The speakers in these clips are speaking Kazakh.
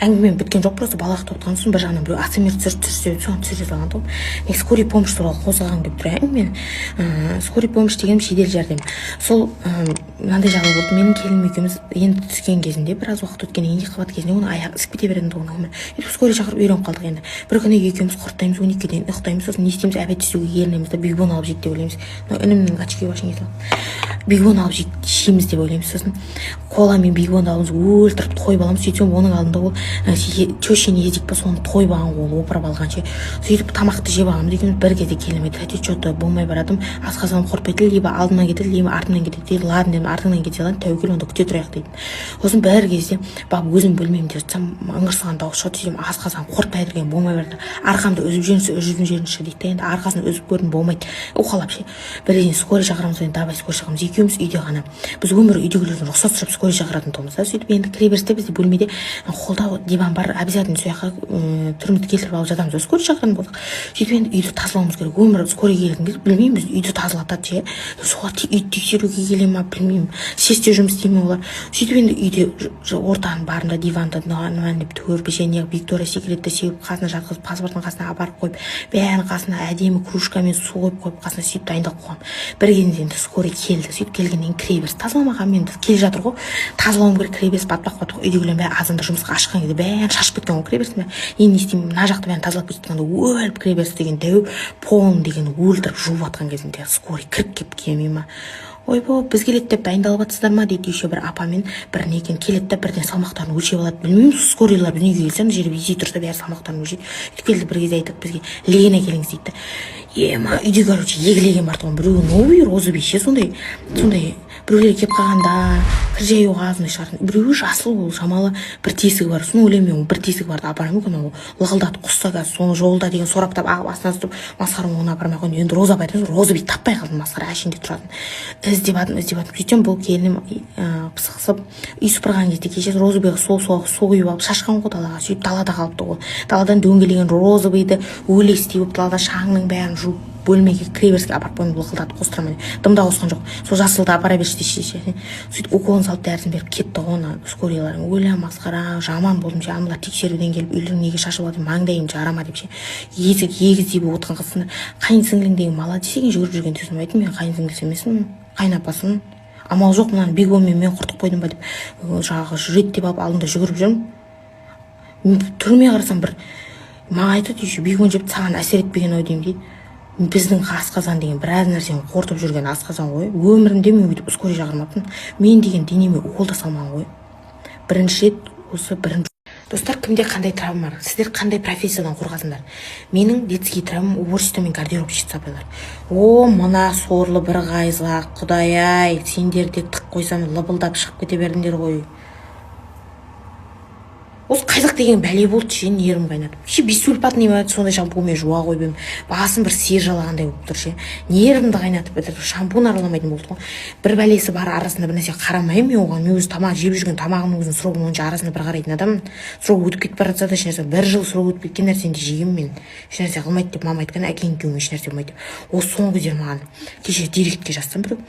әңгіме біткен жоқ, просто балақты отқан соң бір жағынан біреу асмер түсірсе соған түсіре салған тұғым. Мен скорый помощь туралы қозғаған деп тұр. Мен скорый помощь деген жедел жәрдем. Сол мынандай жағдай болды. Менің келінім екеуміз енді түскен кезінде, біраз уақыт өткеннен кейін қабат кезінде оның аяғы ісіп кете беретін тұғын. Скорый шақырып үйреніп қалдық енді. Бір күні екеуміз құрттаймыз, 12-ге дейін ұйықтаймыз, сосын не істейміз, обед істеуге ерінеміз да бигбон алып жейік деп ойлаймыз. Інімнің очки башын кетіп бигбон алып жейміз деп ойлаймыз. Сосын кола мен бигбонды аламыз, өлтіріп тойып аламыз. Сөйтсем оның алдында ол тещин език па соны тойып алған, ол опырып алған ше. Сөйтіп тамақты жеп аламыз. Екеуміз бір кезде келінім айтты, тәте что-то болмай баратым, асқазаным құртпайды, либо алдымнан кетеді, либо артымнан кетеді дейді. Ладно дедім, артыңнан кете салайын, тәуекел, онда күте тұрайық дейді. Сосын бір кезде бап өзім білмеймін деп жатсам, ыңырсыған дауыс шығады. Сөйтсем асқазаным құртпай жүрген болмай барды. Арқамды үзіп жүрінші дейді. Енді арқасын үзіп көрдім, болмайды. Уқалап ше. Бірден скорый шақырамыз, енді давай скорый шақырамыз. Екеуміз үйде ғана. Біз өмір үйдегілерден рұқсат сұрап скорый шақыратын тұғымыз. Сөйтіп енді кіреберісте бізде бөлмеде холда диван бар, обязательно сол жаққа түрімізді келтіріп алып жатамыз. Скорый шақыратын болдық. Сөйтіп енді үйді тазалауымыз керек. Өмір скорый келген кезде білмеймін, біз үйді тазалатады ше. Солар үйді тексеруге келе ма білмеймін. Сесте жұмыс істей ме олар. Сөйтіп енді үйде ортаның барында диванды деп көрпеше Виктория Секретті сеуіп қасына жатқызып, паспортын қасына апарып қойып, бәрін қасына әдемі кружкамен су қойып қасына сөйтіп дайындап қойғам. Бір кезде енді скорый келді. Сөйтіп келгеннен кіреберіс тазаламаған, енді келе жатыр ғой. Тазалауым керек, кіреберіс батпақ үйдегілер бәрі азанда жұмысқа ашқан кезде бәрін шашып кеткен ғой кіреберістен. Енді не істеймін, мына жақты бәрін тазалап кеткенде өліп кіреберіс деген дәу полын деген өлтіріп жуып жатқан кезінде скорый кіріп келіп келмей ма. Ойбай, біз келеді деп дайындалып жатсыздар ма дейді. Еще бір апамен бір некен келеді де бірден салмақтарын өлшеп алады. Білмеймін, скорийлар біздің үйге келсе мына жерде визит тұрса бәрі салмақтарын өлшейді. Сөйтіп келді бір кезде айтады бізге, Лена келіңіз дейді. Ема үйде короче егілеген бар тұғын, біреуі новый розы бейше сондай біреулер келіп қалғанда кір жаюға азындай шығардың. Біреуі жасыл, ол шамалы бір тесігі бар. Соны ойлаймын, бір тесігі барды апарам мүмкін, ол лығылдатып құсса қазір соны жолда деген сораптап ағып астынан тұрып масқарам оны апармай қойдым. Енді роза айтамыз, роза бей таппай қалдым, масқара әшінде тұратын. Іздеп жатырмын. Сөйтсем бұл келінім пысықсып үй сыпырған кезде кеше розыбайға су құйып алып шашқан ғой далаға. Сөйтіп далада қалыпты ғой. Даладан дөңгелеген розыбайды өлестей болып далада шаңның бәрін жуып бөлмеге кіреберіске апарып қойып лықылдатып қостырамын. Дымда қосқан жоқ. Сол жасылды апара берші десе. Сөйтіп уколын салып дәрісін беріп кетті ғой оны скорийларың. Өлә масқара, жаман болдым ше. Амалар тексеруден келіп үйлерің неге шашып алды, маңдайың жарама деп ше. Егіз болып отырған қызын қайын сіңлің деген молодец екен жүгіріп жүрген десем айтым, мен қайын сіңлісі емеспін, қайынапасымын. Амал жоқ, мынаны бигбонмен мен құртып қойдым ба деп жаңағы жүреді деп алып алдында жүгіріп жүрмін. Түрме қарасам бір маған айтады, еще бигбон жеп саған әсер етпеген ау деймін дейді. Біздің асқазан деген біраз нәрсені қорытып жүрген асқазан ғой. Өмірімде мен өйтіп скорый шақырмаппын. Мен деген денеме укол да салмаған ғой. Бірінші рет осы бірінші. Достар, кімде қандай травма бар? Сіздер қандай профессиядан қорқасыңдар? Менің детский травмам уборщица мен гардеробщица апайлар. О, мына сорлы бір ғайызға, құдай-ай, сендерде тық қойсам лыбылдап шығып кете бердіңдер ғой. Осы қайдақ деген бәле болды ше, нервім қайнатып. Ше бисульфатный сондай шампунмен жуа қойып едім. Басым бір сиыр жалағандай болып тұр ше. Нервімді қайнатып бітіріп, шампун араламайтын болды ғой. Бір бәлесі бар арасында бір нәрсе қарамаймын мен оған. Мен өзі тамақ жеп жүрген тамағымның өзінің срогын онша арасында бір қарайтын адаммын. Срок өтіп кетіп бара жатса да ешнәрсе, бір жыл срок өтіп кеткен нәрсені жегенмін мен. Ешнәрсе қылмайды деп мама айтқан, әкең екеуің ешнәрсе қылмайды деп. Осы соңғы кездері маған кеше директке жазсам біреу.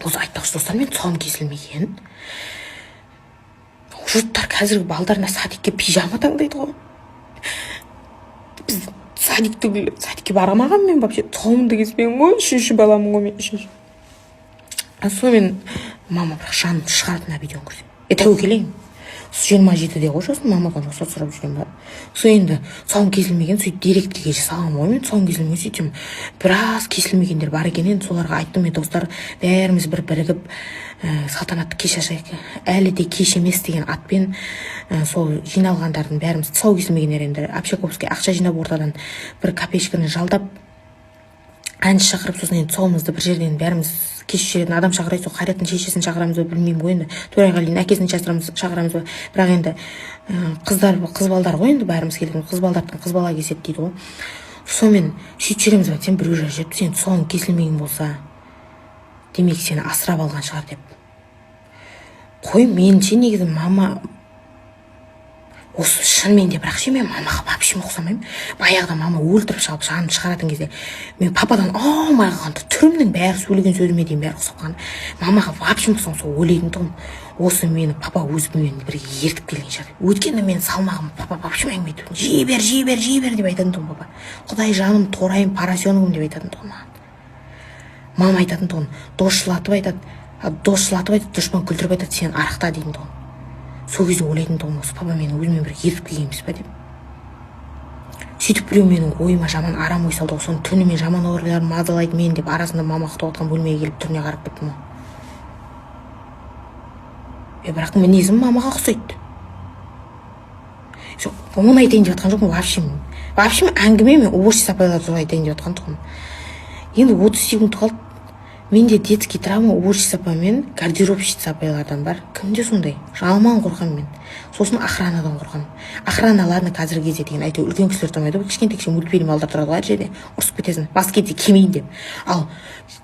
Осы айтпақшы достар, мен тұсауым кесілмеген. Жұрттар қазіргі балдарына садикке пижама таңдайды ғой. Біз садикке барамаған мен вообще тұсауымды кеспеген ғой. Үшінші баламын ғой мен, үшінші. Сонымен мама бірақ жаным шығаратын видеоны көрсем. Тәуекелейін. 27-де ғой жасым, мамадан рұқсат сұрап жүрген ба. Сол енді тұсауым кесілмеген, сөйтіп директке кеше салғам ғой мен, тұсауым кесілмеген, сөйтсем біраз кесілмегендер бар екен. Енді соларға айттым, мен достар бәріміз бір бірігіп салтанатты кеш ашайық. Әлі де кеш емес деген атпен сол жиналғандардың бәріміз тұсау кесілмегендер енді общаковский ақша жинап ортадан бір копеечканы жалдап әнші шақырып, сосын енді тұсауымызды бір жерден бәріміз кешіп жүретін адам шақырайық. Сол Қайраттың шешесін шақырамыз ба білмеймін ғой енді. Төреғалидың әкесін шақырамыз ба. Бірақ енді қыз балдар ғой енді бәріміз келген. Қыз балдардың қыз бала кеседі дейді ғой. Сонымен сөйтіп жүреміз ба, сен біреу жүріп, сен тұсауың кесілмеген болса, демек сені асырап алған шығар деп. Қой, меніңше негізі мама осы шынымен де бірақ ше мен мамаға вообще ұқсамаймын. Баяғыда мама өлтіріп шығып жанын шығаратын кезде мен пападан аумай қалғанда түрімнің бәрі сөйлеген сөзіме дейін бәрі ұқсап қалған. Мамаға вообще ұқсам сол ойлайтын тұғым. Осы мені папа өзімен бірге ертіп келген шығар. Өйткені мен салмағым папа вообще әңгіме айтатын. Жей бер деп айтатын тұғым папа. Құдай жаным, торайым, поросеногым деп айтатын тұғым маған. Мама айтатын тұғын, дос жылатып айтады, дұшпан күлдіріп айтады, сен арықта дейін тұғын. Сол кезде ойлайтын тұғым, осы папа мені өзімен бір ертіп келген емес па деп. Сөйтіп біреу менің ойыма жаман арам ой салды, соны түнімен жаман ойларым мазалайды мен деп арасында мама ұйықтап отқан бөлмеге келіп түріне қарап кеттім. Бірақ мінезім мамаға ұқсайды. Оны айтайын деп жатқан жоқпын, вообще әңгіме мен уборщица апайлар туралы айтайын деп жатқан тұғым. Енді 30 секунд қалды. Менде детский травма уборщица апа мен гардеробщица апайлардан бар. Кімде сондай? Жалман қорқам мен. Сосын охранадан қорқам. Охраналарны қазіргі кезде деген әйтеуір үлкен кісілер томайды. Кішкентай мультфильм алдар тұрады ғой әр жерде. Ұрысып кетесің. Бас кетсе келмейін деп. Ал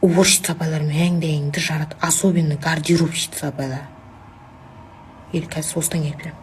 уборщица апайлар мәңдеңді жарады. Особенно гардеробщица апайлар. Или қазір осыдан келіп келем.